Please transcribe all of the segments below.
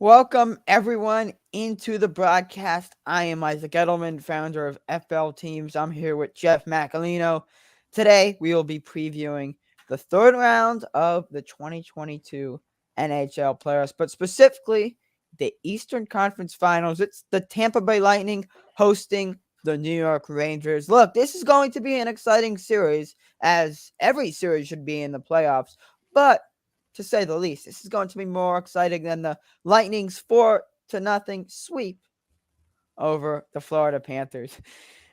Welcome, everyone, into the broadcast. I am Isaac Edelman, founder of FL Teams. I'm here with Jeff Macolino. Today, we will be previewing the third round of the 2022 NHL playoffs, but specifically the Eastern Conference Finals. It's the Tampa Bay Lightning hosting the New York Rangers. Look, this is going to be an exciting series, as every series should be in the playoffs, but to say the least, this is going to be more exciting than the Lightning's 4-0 sweep over the Florida Panthers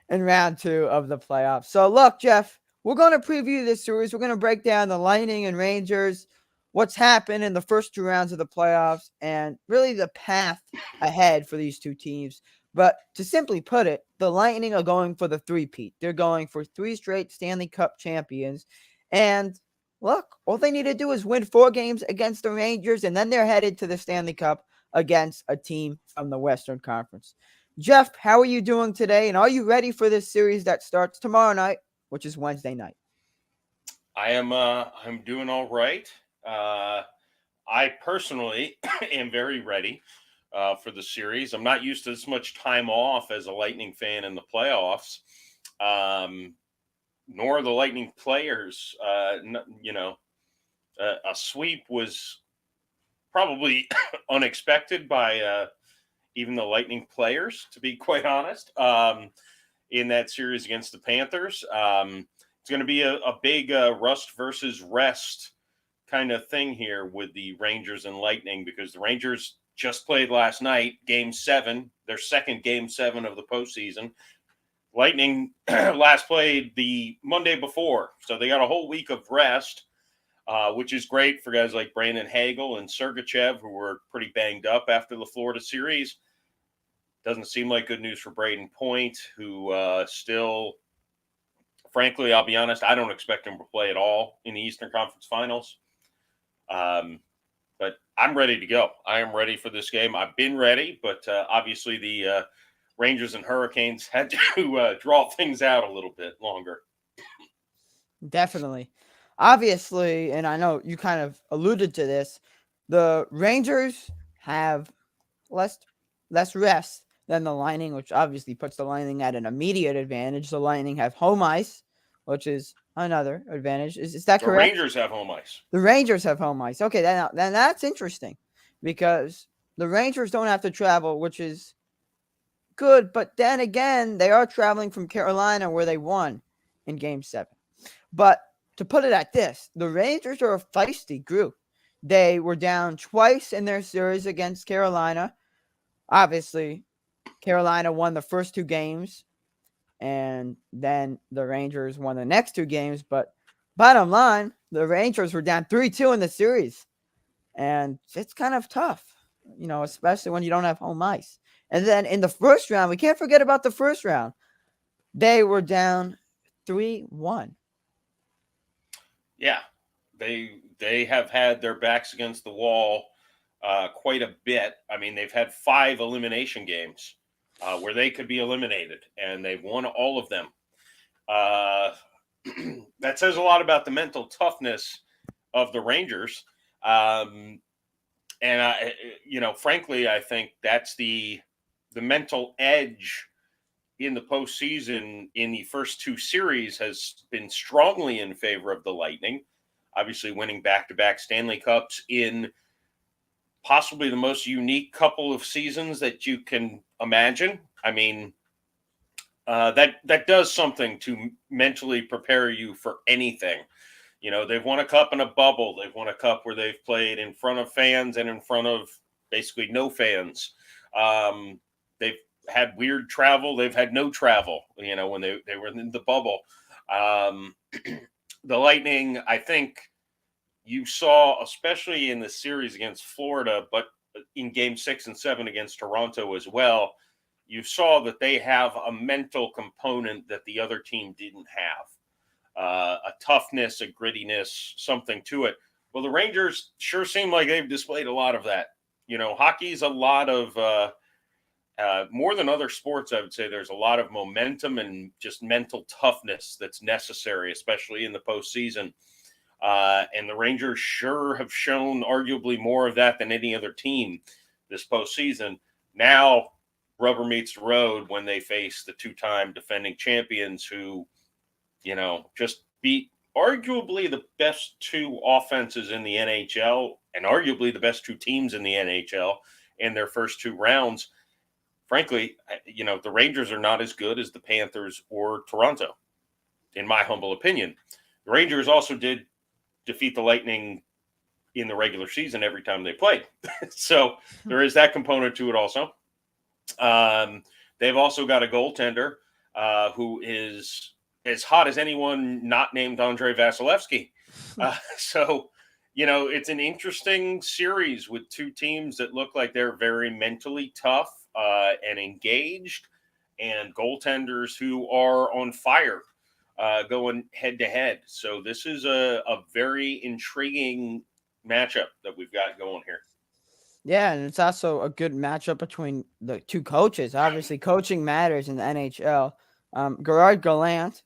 in round two of the playoffs. So, look, Jeff, we're going to preview this series. We're going to break down the Lightning and Rangers, what's happened in the first two rounds of the playoffs, and really the path ahead for these two teams. But to simply put it, the Lightning are going for the three-peat. They're going for three straight Stanley Cup champions. And look, all they need to do is win 4 games against the Rangers, and then they're headed to the Stanley Cup against a team from the Western Conference. Jeff, how are you doing today? And are you ready for this series that starts tomorrow night, which is Wednesday night? I'm doing all right. Uh, I personally am very ready for the series. I'm not used to this much time off as a Lightning fan in the playoffs, um, nor the Lightning players. A sweep was probably unexpected by even the Lightning players, to be quite honest, in that series against the Panthers. It's going to be a big rust versus rest kind of thing here with the Rangers and Lightning, because the Rangers just played last night, game 7, their second game 7 of the postseason. Lightning last played the Monday before, so they got a whole week of rest, which is great for guys like Brandon Hagel and Sergachev, who were pretty banged up after the Florida series. Doesn't seem like good news for Braden Point, who still, frankly, I'll be honest, I don't expect him to play at all in the Eastern Conference Finals. But I'm ready to go. I am ready for this game. I've been ready, but obviously the Rangers and Hurricanes had to draw things out a little bit longer. Definitely. Obviously, and I know you kind of alluded to this, the Rangers have less less rest than the Lightning, which obviously puts the Lightning at an immediate advantage. The Lightning have home ice, which is another advantage. Is that The correct? Rangers have home ice. The Rangers have home ice. Okay, then that's interesting because the Rangers don't have to travel, which is good. But then again, they are traveling from Carolina where they won in Game 7. But to put it at this, the Rangers are a feisty group. They were down twice in their series against Carolina. Obviously, Carolina won the first 2 games, and then the Rangers won the next 2 games. But bottom line, the Rangers were down 3-2 in the series. And it's kind of tough, especially when you don't have home ice. And then in the first round, we can't forget about the first round. They were down 3-1. Yeah, they have had their backs against the wall quite a bit. I mean, they've had 5 elimination games where they could be eliminated, and they've won all of them. Uh, that says a lot about the mental toughness of the Rangers. And frankly, I think that's the mental edge in the postseason in the first 2 series has been strongly in favor of the Lightning. Obviously, winning back-to-back Stanley Cups in possibly the most unique couple of seasons that you can imagine. I mean, that does something to mentally prepare you for anything. They've won a cup in a bubble. They've won a cup where they've played in front of fans and in front of basically no fans. They've had weird travel. They've had no travel, when they were in the bubble. The Lightning, I think you saw, especially in the series against Florida, but in game 6 and 7 against Toronto as well, you saw that they have a mental component that the other team didn't have. A toughness, a grittiness, something to it. Well, the Rangers sure seem like they've displayed a lot of that. Hockey's a lot of, more than other sports, I would say there's a lot of momentum and just mental toughness that's necessary, especially in the postseason. And the Rangers sure have shown arguably more of that than any other team. this postseason. Now, rubber meets the road when they face the two-time defending champions who, just beat arguably the best two offenses in the NHL and arguably the best two teams in the NHL in their first two rounds. Frankly, the Rangers are not as good as the Panthers or Toronto, in my humble opinion. The Rangers also did defeat the Lightning in the regular season every time they played. So there is that component to it also. They've also got a goaltender who is as hot as anyone not named Andrei Vasilevsky. So, it's an interesting series with two teams that look like they're very mentally tough and engaged, and goaltenders who are on fire going head to head. So this is a very intriguing matchup that we've got going here. Yeah, and it's also a good matchup between the two coaches. Obviously, coaching matters in the NHL. Gerard Gallant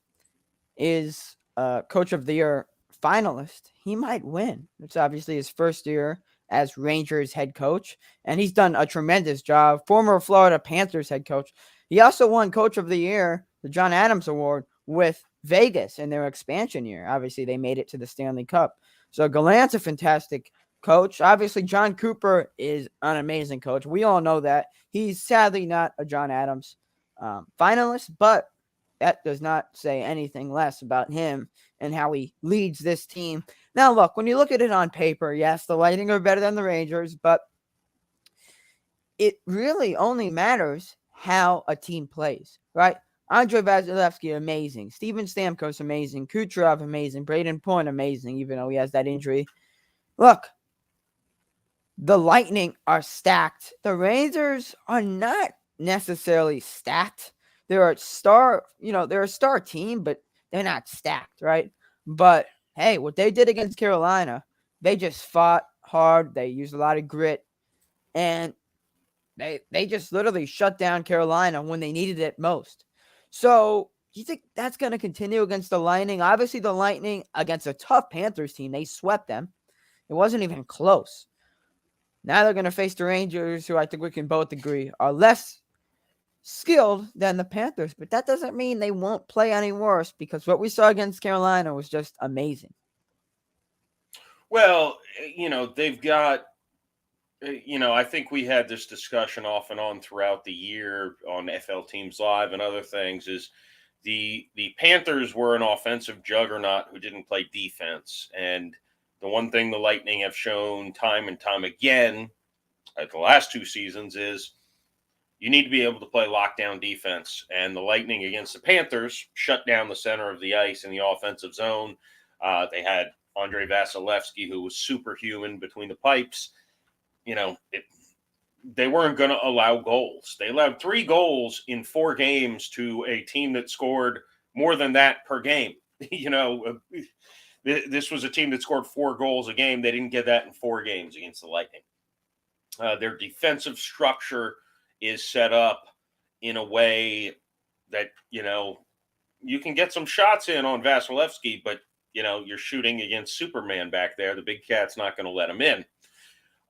is Coach of the Year finalist. He might win. It's obviously his first year as Rangers head coach, and he's done a tremendous job. Former Florida Panthers head coach. He also won Coach of the Year, the John Adams Award, with Vegas in their expansion year. Obviously, they made it to the Stanley Cup. So Gallant's a fantastic coach. Obviously, John Cooper is an amazing coach. We all know that. He's sadly not a John Adams finalist, but that does not say anything less about him and how he leads this team. Now, look, when you look at it on paper, yes, the Lightning are better than the Rangers, but it really only matters how a team plays, right? Andrei Vasilevsky, amazing. Steven Stamkos, amazing. Kucherov, amazing. Braden Point, amazing, even though he has that injury. Look, the Lightning are stacked. The Rangers are not necessarily stacked. They're a star team, but they're not stacked, right? But hey, what they did against Carolina, they just fought hard. They used a lot of grit, and they just literally shut down Carolina when they needed it most. So you think that's going to continue against the Lightning? Obviously, the Lightning against a tough Panthers team, they swept them. It wasn't even close. Now they're going to face the Rangers, who I think we can both agree are less skilled than the Panthers. But that doesn't mean they won't play any worse, because what we saw against Carolina was just amazing. Well, they've got, I think we had this discussion off and on throughout the year on FL Teams Live and other things, is the Panthers were an offensive juggernaut who didn't play defense. And the one thing the Lightning have shown time and time again at the last two seasons is you need to be able to play lockdown defense. And the Lightning against the Panthers shut down the center of the ice in the offensive zone. They had Andrei Vasilevsky, who was superhuman between the pipes. They weren't going to allow goals. They allowed 3 goals in 4 games to a team that scored more than that per game. This was a team that scored 4 goals a game. They didn't get that in 4 games against the Lightning. Their defensive structure is set up in a way that, you can get some shots in on Vasilevsky, but, you're shooting against Superman back there. The big cat's not going to let him in.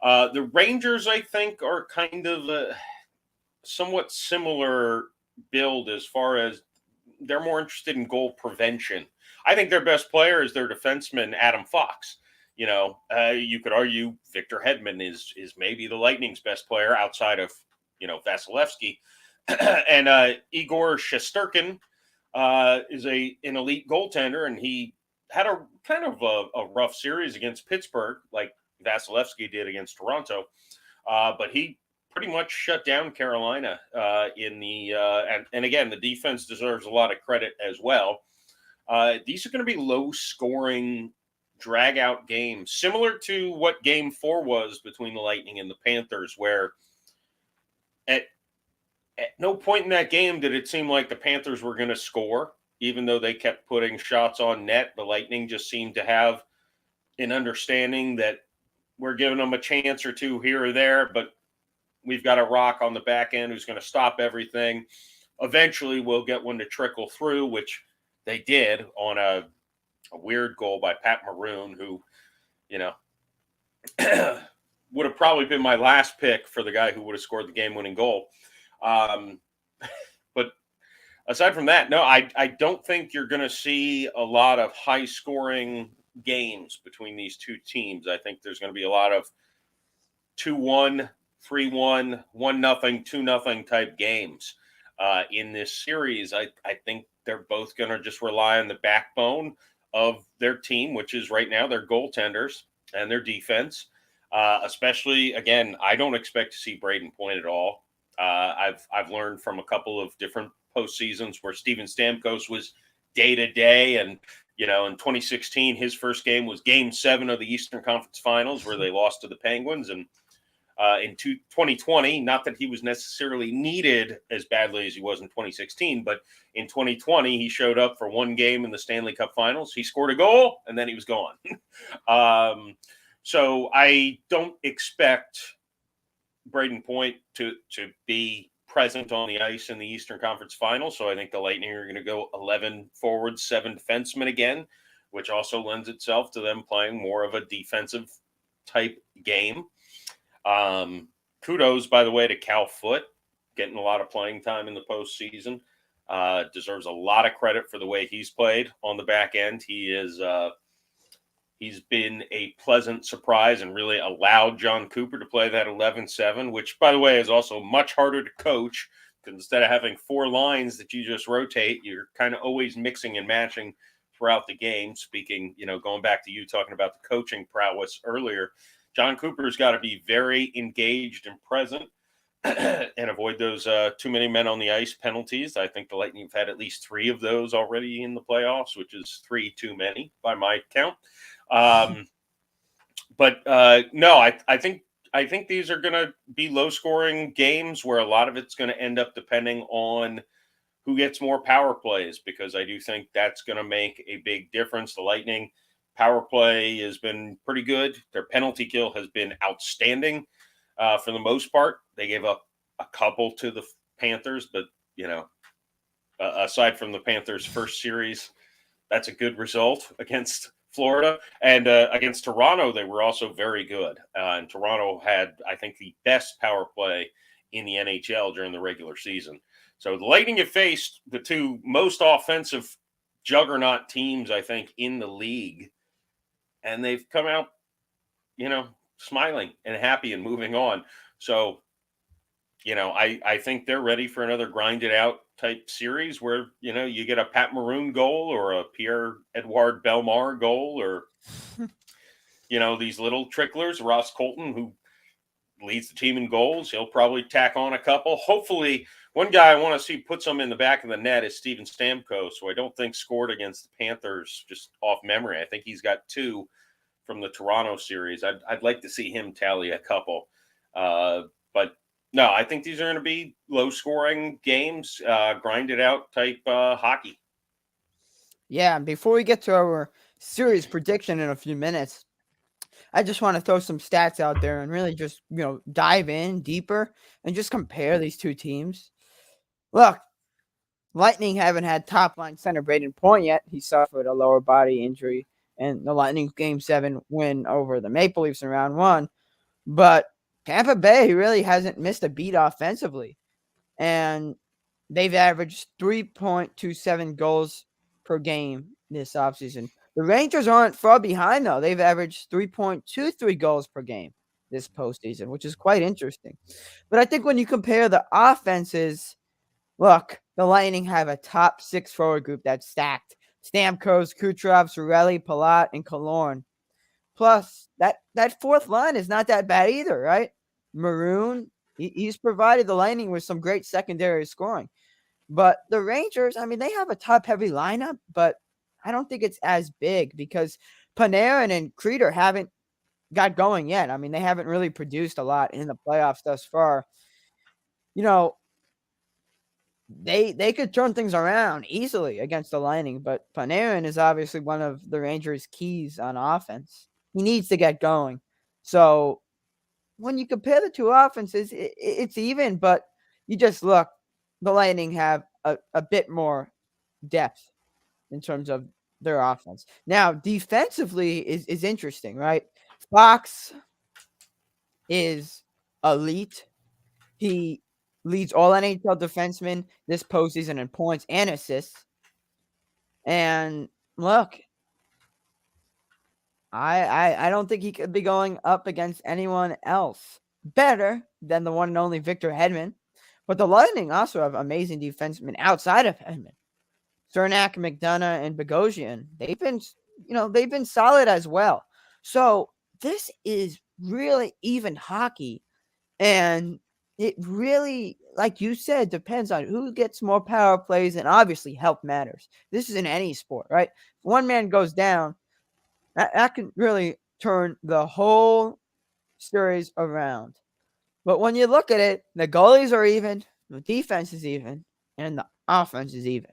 The Rangers, I think, are kind of a somewhat similar build as far as they're more interested in goal prevention. I think their best player is their defenseman, Adam Fox. You could argue Victor Hedman is maybe the Lightning's best player outside of, Vasilevsky. And Igor Shesterkin is an elite goaltender, and he had a kind of a rough series against Pittsburgh, like Vasilevsky did against Toronto. But he pretty much shut down Carolina in the and again, the defense deserves a lot of credit as well. These are going to be low-scoring, drag-out games, similar to what Game 4 was between the Lightning and the Panthers, where at no point in that game did it seem like the Panthers were going to score, even though they kept putting shots on net. The Lightning just seemed to have an understanding that we're giving them a chance or two here or there, but we've got a rock on the back end who's going to stop everything. Eventually, we'll get one to trickle through, which they did on a weird goal by Pat Maroon, who, would have have probably been my last pick for the guy who would have scored the game-winning goal. Um, but aside from that, no, I don't think you're going to see a lot of high-scoring games between these two teams. I think there's going to be a lot of 2-1, 3-1, 1-0, 2-0 type games in this series. I think they're both going to just rely on the backbone of their team, which is right now their goaltenders and their defense. Especially, again, I don't expect to see Braden Point at all. I've learned from a couple of different postseasons where Steven Stamkos was day to day, and in 2016, his first game was Game 7 of the Eastern Conference Finals, where they lost to the Penguins, and in 2020, not that he was necessarily needed as badly as he was in 2016, but in 2020, he showed up for one game in the Stanley Cup Finals. He scored a goal, and then he was gone. So I don't expect Braden Point to be present on the ice in the Eastern Conference Finals. So I think the Lightning are going to go 11 forwards, 7 defensemen again, which also lends itself to them playing more of a defensive type game. Kudos, by the way, to Cal Foote, getting a lot of playing time in the postseason. Deserves a lot of credit for the way he's played on the back end. He's been a pleasant surprise and really allowed John Cooper to play that 11-7, which, by the way, is also much harder to coach, because instead of having 4 lines that you just rotate, you're kind of always mixing and matching throughout the game. Speaking, going back to you talking about the coaching prowess earlier, John Cooper's got to be very engaged and present and avoid those too many men on the ice penalties. I think the Lightning have had at least 3 of those already in the playoffs, which is 3 too many by my count. But no, I think these are going to be low-scoring games where a lot of it's going to end up depending on who gets more power plays, because I do think that's going to make a big difference. The Lightning power play has been pretty good. Their penalty kill has been outstanding for the most part. They gave up a couple to the Panthers, but, aside from the Panthers' first series, that's a good result against Florida. And against Toronto, they were also very good. And Toronto had, I think, the best power play in the NHL during the regular season. So the Lightning have faced the 2 most offensive juggernaut teams, I think, in the league. And they've come out, smiling and happy and moving on. So, I think they're ready for another grinded out type series where, you get a Pat Maroon goal or a Pierre-Edouard Bellemare goal, or, these little tricklers, Ross Colton, who leads the team in goals. He'll probably tack on a couple. Hopefully, one guy I want to see put some in the back of the net is Steven Stamkos, who I don't think scored against the Panthers just off memory. I think he's got 2 from the Toronto series. I'd like to see him tally a couple. But no, I think these are going to be low-scoring games, grinded out type hockey. Yeah, and before we get to our series prediction in a few minutes, I just want to throw some stats out there and really just, dive in deeper and just compare these two teams. Look, Lightning haven't had top-line center Braden Point yet. He suffered a lower body injury in the Lightning's Game 7 win over the Maple Leafs in round 1. But Tampa Bay really hasn't missed a beat offensively. And they've averaged 3.27 goals per game this offseason. The Rangers aren't far behind, though. They've averaged 3.23 goals per game this postseason, which is quite interesting. But I think when you compare the offenses, look, the Lightning have a top 6 forward group that's stacked. Stamkos, Kucherov, Cirelli, Palat, and Killorn. Plus, that 4th line is not that bad either, right? Maroon, he's provided the Lightning with some great secondary scoring. But the Rangers, they have a top-heavy lineup, but I don't think it's as big because Panarin and Kreider haven't got going yet. They haven't really produced a lot in the playoffs thus far. They could turn things around easily against the Lightning, but Panarin is obviously one of the Rangers' keys on offense. He needs to get going. So when you compare the 2 offenses, it's even, but you just look, the Lightning have a bit more depth in terms of their offense. Now, defensively is interesting, right? Fox, is elite. He leads all NHL defensemen this postseason in points and assists. And look, I don't think he could be going up against anyone else better than the one and only Victor Hedman. But the Lightning also have amazing defensemen outside of Hedman. Cernak, McDonough, and Bogosian. They've been solid as well. So this is really even hockey. And it really, like you said, depends on who gets more power plays, and obviously help matters. This is in any sport, right? If one man goes down, that can really turn the whole series around. But when you look at it, the goalies are even, the defense is even, and the offense is even.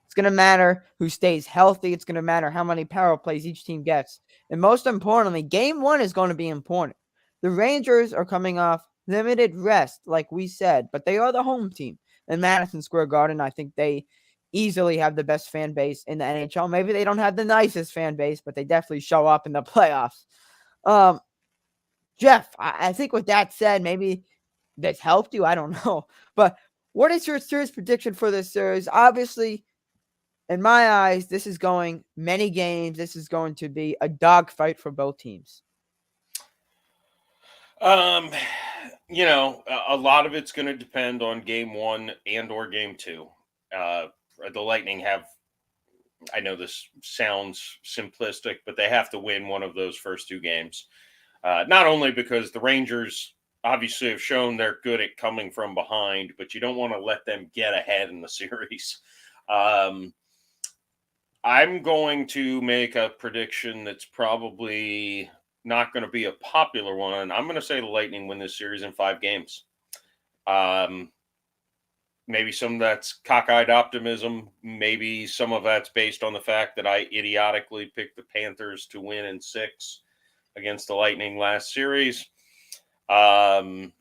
It's going to matter who stays healthy. It's going to matter how many power plays each team gets. And most importantly, game one is going to be important. The Rangers are coming off limited rest, like we said, but they are the home team in Madison Square Garden. I think they easily have the best fan base in the NHL. Maybe they don't have the nicest fan base, but they definitely show up in the playoffs. Jeff, I think with that said, maybe that's helped you. I don't know. But what is your series prediction for this series? Obviously, in my eyes, this is going many games. This is going to be a dogfight for both teams. Um, a lot of it's going to depend on game one and or game two. The Lightning have, I know this sounds simplistic, but they have to win one of those first two games. Not only because the Rangers obviously have shown they're good at coming from behind, but you don't want to let them get ahead in the series. I'm going to make a prediction that's probably not going to be a popular one. I'm going to say the Lightning win this series in 5 games. Maybe some of that's cockeyed optimism. Maybe some of that's based on the fact that I idiotically picked the Panthers to win in 6 against the Lightning last series. Mainly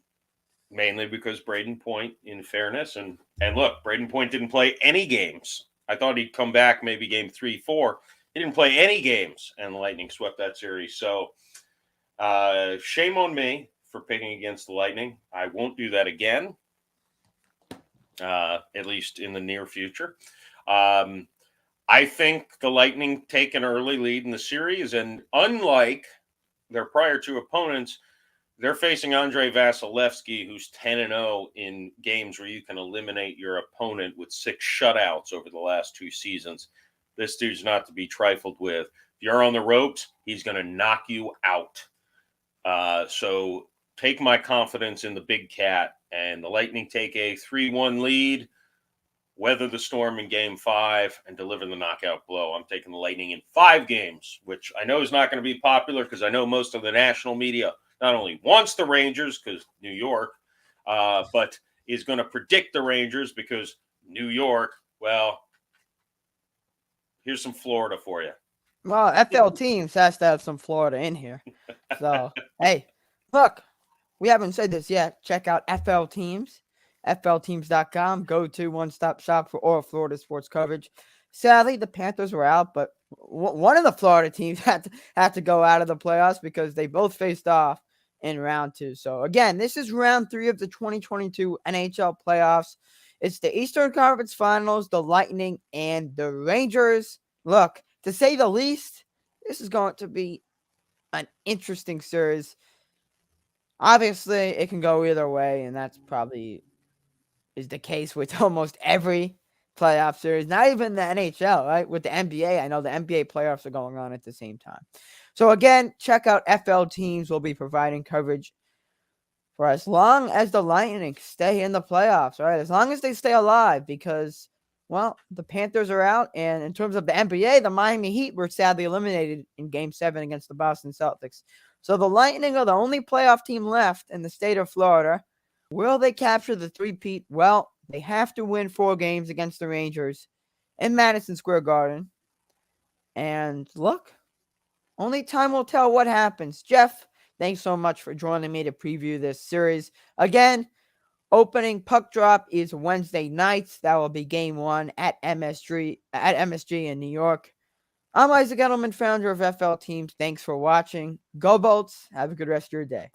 because Braden Point, in fairness, and look, Braden Point didn't play any games. I thought he'd come back maybe game 3, 4. He didn't play any games, and the Lightning swept that series. So shame on me for picking against the Lightning. I won't do that again, at least in the near future. I think the Lightning take an early lead in the series, and unlike their prior 2 opponents, they're facing Andrei Vasilevsky, who's 10-0 in games where you can eliminate your opponent with 6 shutouts over the last 2 seasons. This dude's not to be trifled with. If you're on the ropes, he's going to knock you out. So take my confidence in the Big Cat, and the Lightning take a 3-1 lead, weather the storm in game 5, and deliver the knockout blow. I'm taking the Lightning in 5 games, which I know is not going to be popular because I know most of the national media not only wants the Rangers because New York, but is going to predict the Rangers because New York. Well, here's some Florida for you. Well, FL Teams has to have some Florida in here. So, hey, look, we haven't said this yet. Check out FL Teams, flteams.com. Go to one-stop shop for all Florida sports coverage. Sadly, the Panthers were out, but one of the Florida teams had to go out of the playoffs because they both faced off in round 2. So, again, this is round 3 of the 2022 NHL playoffs. It's the Eastern Conference Finals, the Lightning, and the Rangers. Look, to say the least, this is going to be an interesting series. Obviously, it can go either way, and that's probably is the case with almost every playoff series, not even the NHL, right? With the NBA, I know the NBA playoffs are going on at the same time. So again, check out FL Teams. We'll be providing coverage for as long as the Lightning stay in the playoffs, right? As long as they stay alive, because, well, the Panthers are out, and in terms of the NBA, the Miami Heat were sadly eliminated in Game 7 against the Boston Celtics. So the Lightning are the only playoff team left in the state of Florida. Will they capture the three-peat? Well, they have to win 4 games against the Rangers in Madison Square Garden. And look, only time will tell what happens. Jeff, thanks so much for joining me to preview this series. Again, opening puck drop is Wednesday nights. That will be game 1 at MSG in New York. I'm Isaac Edelman, founder of FL Teams. Thanks for watching. Go Bolts. Have a good rest of your day.